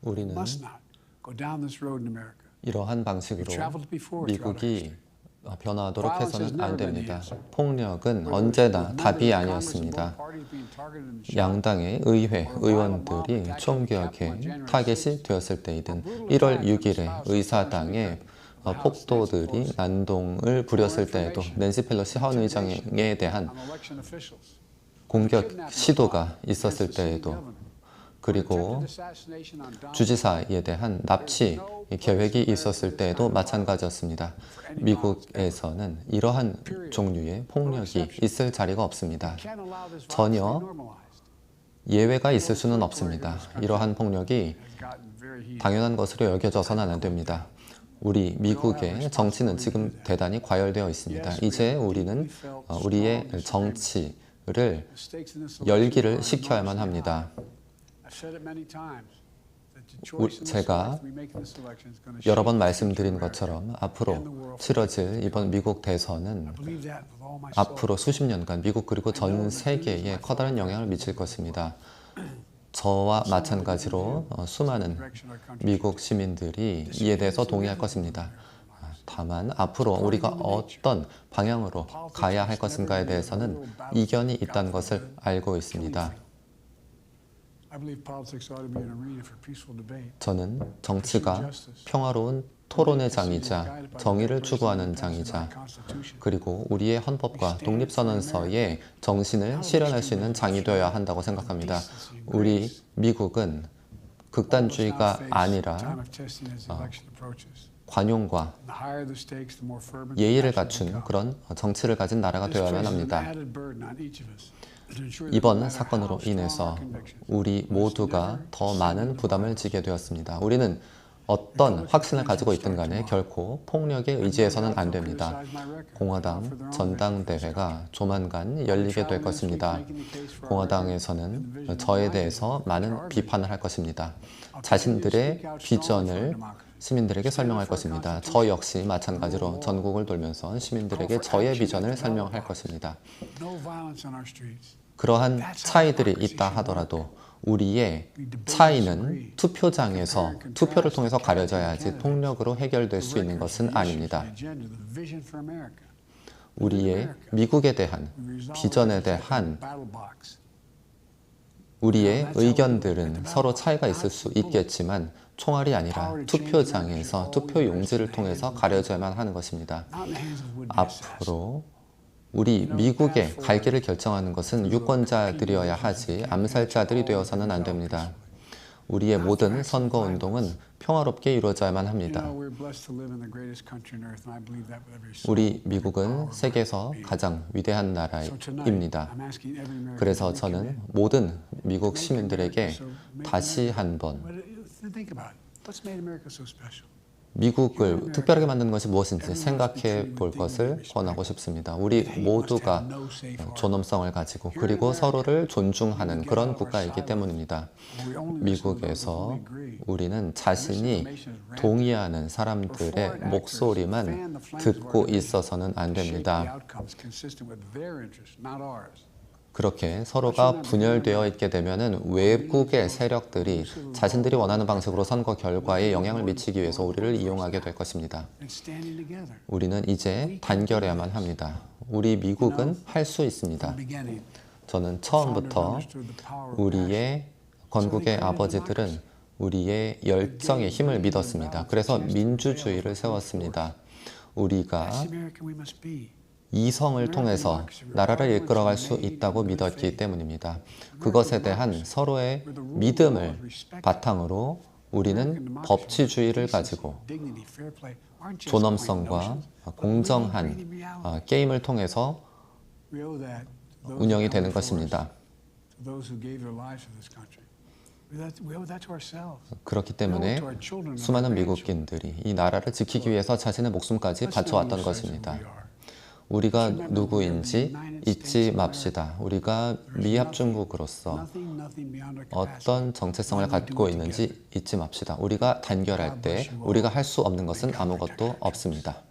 우리는 이러한 방식으로 미국이 변화하도록 해서는 안 됩니다. 폭력은 언제나 답이 아니었습니다. 양당의 의회 의원들이 총격의 타겟이 되었을 때이든 1월 6일에 의사당의 폭도들이 난동을 부렸을 때에도 낸시 펠로시 하원 의장에 대한 공격 시도가 있었을 때에도 그리고 주지사에 대한 납치 계획이 있었을 때에도 마찬가지였습니다. 미국에서는 이러한 종류의 폭력이 있을 자리가 없습니다. 전혀 예외가 있을 수는 없습니다. 이러한 폭력이 당연한 것으로 여겨져서는 안 됩니다. 우리 미국의 정치는 지금 대단히 과열되어 있습니다. 이제 우리는 우리의 정치를 열기를 시켜야만 합니다. 제가 여러 번 말씀드린 것처럼 앞으로 치러질 이번 미국 대선은 앞으로 수십 년간 미국 그리고 전 세계에 커다란 영향을 미칠 것입니다. 저와 마찬가지로 수많은 미국 시민들이 이에 대해서 동의할 것입니다. 다만 앞으로 우리가 어떤 방향으로 가야 할 것인가에 대해서는 이견이 있다는 것을 알고 있습니다. 저는 정치가 평화로운 토론의 장이자 정의를 추구하는 장이자 그리고 우리의 헌법과 독립선언서의 정신을 실현할 수 있는 장이 되어야 한다고 생각합니다. 우리 미국은 극단주의가 아니라 관용과 예의를 갖춘 그런 정치를 가진 나라가 되어야만 합니다. 이번 사건으로 인해서 우리 모두가 더 많은 부담을 지게 되었습니다. 우리는 어떤 확신을 가지고 있든 간에 결코 폭력에 의지해서는 안 됩니다. 공화당 전당대회가 조만간 열리게 될 것입니다. 공화당에서는 저에 대해서 많은 비판을 할 것입니다. 자신들의 비전을 시민들에게 설명할 것입니다. 저 역시 마찬가지로 전국을 돌면서 시민들에게 저의 비전을 설명할 것입니다. 그러한 차이들이 있다 하더라도 우리의 차이는 투표장에서 투표를 통해서 가려져야 하지 폭력으로 해결될 수 있는 것은 아닙니다. 우리의 미국에 대한 비전에 대한 우리의 의견들은 서로 차이가 있을 수 있겠지만 총알이 아니라 투표장에서 투표 용지를 통해서 가려져야만 하는 것입니다. 앞으로 우리 미국의 갈 길을 결정하는 것은 유권자들이어야 하지 암살자들이 되어서는 안 됩니다. 우리의 모든 선거운동은 평화롭게 이루어져야만 합니다. 우리 미국은 세계에서 가장 위대한 나라입니다. 그래서 저는 모든 미국 시민들에게 다시 한번 미국을 특별하게 만드는 것이 무엇인지 생각해 볼 것을 권하고 싶습니다. 우리 모두가 존엄성을 가지고 그리고 서로를 존중하는 그런 국가이기 때문입니다. 미국에서 우리는 자신이 동의하는 사람들의 목소리만 듣고 있어서는 안 됩니다. 그렇게 서로가 분열되어 있게 되면 외국의 세력들이 자신들이 원하는 방식으로 선거 결과에 영향을 미치기 위해서 우리를 이용하게 될 것입니다. 우리는 이제 단결해야만 합니다. 우리 미국은 할 수 있습니다. 저는 처음부터 우리의 건국의 아버지들은 우리의 열정의 힘을 믿었습니다. 그래서 민주주의를 세웠습니다. 우리가 이성을 통해서 나라를 이끌어갈 수 있다고 믿었기 때문입니다. 그것에 대한 서로의 믿음을 바탕으로 우리는 법치주의를 가지고 존엄성과 공정한 게임을 통해서 운영이 되는 것입니다. 그렇기 때문에 수많은 미국인들이 이 나라를 지키기 위해서 자신의 목숨까지 바쳐왔던 것입니다. 우리가 누구인지 잊지 맙시다. 우리가 미합중국으로서 어떤 정체성을 갖고 있는지 잊지 맙시다. 우리가 단결할 때 우리가 할 수 없는 것은 아무것도 없습니다.